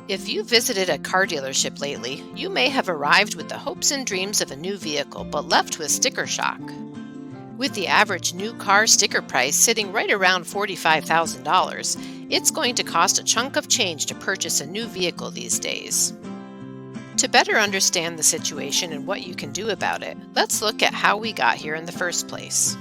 If you visited a car dealership lately, you may have arrived with the hopes and dreams of a new vehicle but left with sticker shock. With the average new car sticker price sitting right around $45,000, it's going to cost a chunk of change to purchase a new vehicle these days. To better understand the situation and what you can do about it, let's look at how we got here in the first place.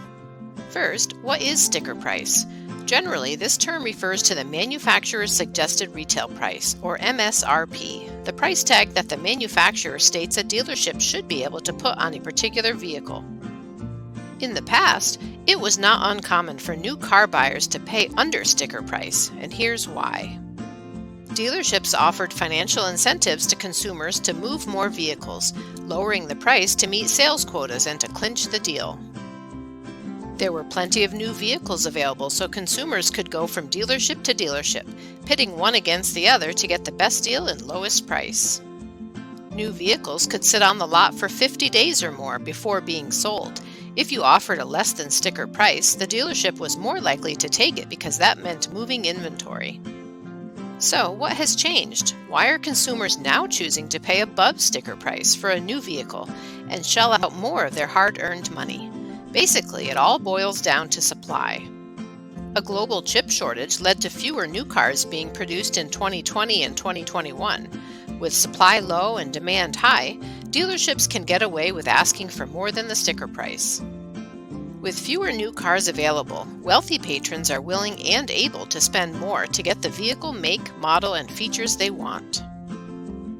First, what is sticker price? Generally, this term refers to the manufacturer's suggested retail price, or MSRP, the price tag that the manufacturer states a dealership should be able to put on a particular vehicle. In the past, it was not uncommon for new car buyers to pay under sticker price, and here's why. Dealerships offered financial incentives to consumers to move more vehicles, lowering the price to meet sales quotas and to clinch the deal. There were plenty of new vehicles available, so consumers could go from dealership to dealership, pitting one against the other to get the best deal and lowest price. New vehicles could sit on the lot for 50 days or more before being sold. If you offered a less than sticker price, the dealership was more likely to take it because that meant moving inventory. So, what has changed? Why are consumers now choosing to pay above sticker price for a new vehicle and shell out more of their hard-earned money? Basically, it all boils down to supply. A global chip shortage led to fewer new cars being produced in 2020 and 2021. With supply low and demand high, dealerships can get away with asking for more than the sticker price. With fewer new cars available, wealthy patrons are willing and able to spend more to get the vehicle make, model, and features they want.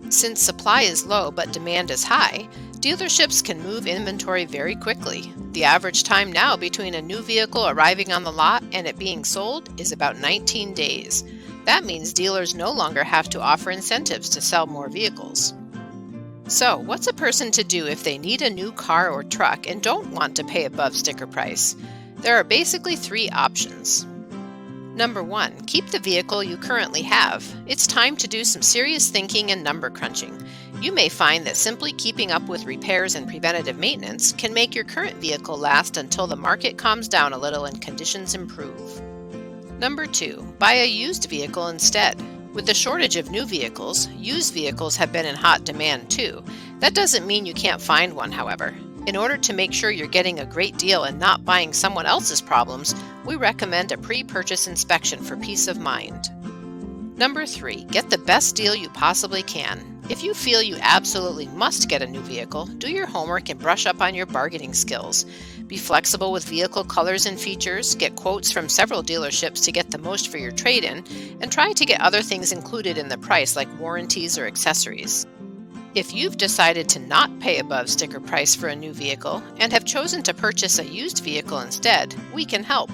Since supply is low but demand is high, dealerships can move inventory very quickly. The average time now between a new vehicle arriving on the lot and it being sold is about 19 days. That means dealers no longer have to offer incentives to sell more vehicles. So, what's a person to do if they need a new car or truck and don't want to pay above sticker price? There are basically three options. Number 1, keep the vehicle you currently have. It's time to do some serious thinking and number crunching. You may find that simply keeping up with repairs and preventative maintenance can make your current vehicle last until the market calms down a little and conditions improve. Number 2, buy a used vehicle instead. With the shortage of new vehicles, used vehicles have been in hot demand too. That doesn't mean you can't find one, however. In order to make sure you're getting a great deal and not buying someone else's problems, we recommend a pre-purchase inspection for peace of mind. Number 3, get the best deal you possibly can. If you feel you absolutely must get a new vehicle, do your homework and brush up on your bargaining skills. Be flexible with vehicle colors and features, get quotes from several dealerships to get the most for your trade-in, and try to get other things included in the price like warranties or accessories. If you've decided to not pay above sticker price for a new vehicle and have chosen to purchase a used vehicle instead, we can help.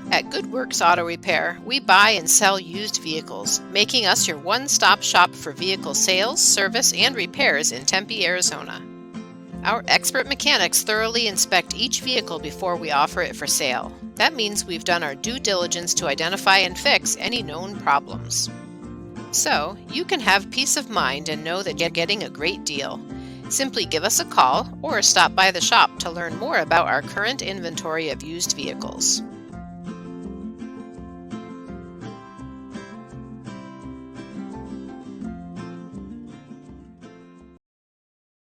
At Good Works Auto Repair, we buy and sell used vehicles, making us your one-stop shop for vehicle sales, service, and repairs in Tempe, Arizona. Our expert mechanics thoroughly inspect each vehicle before we offer it for sale. That means we've done our due diligence to identify and fix any known problems. So, you can have peace of mind and know that you're getting a great deal. Simply give us a call or stop by the shop to learn more about our current inventory of used vehicles.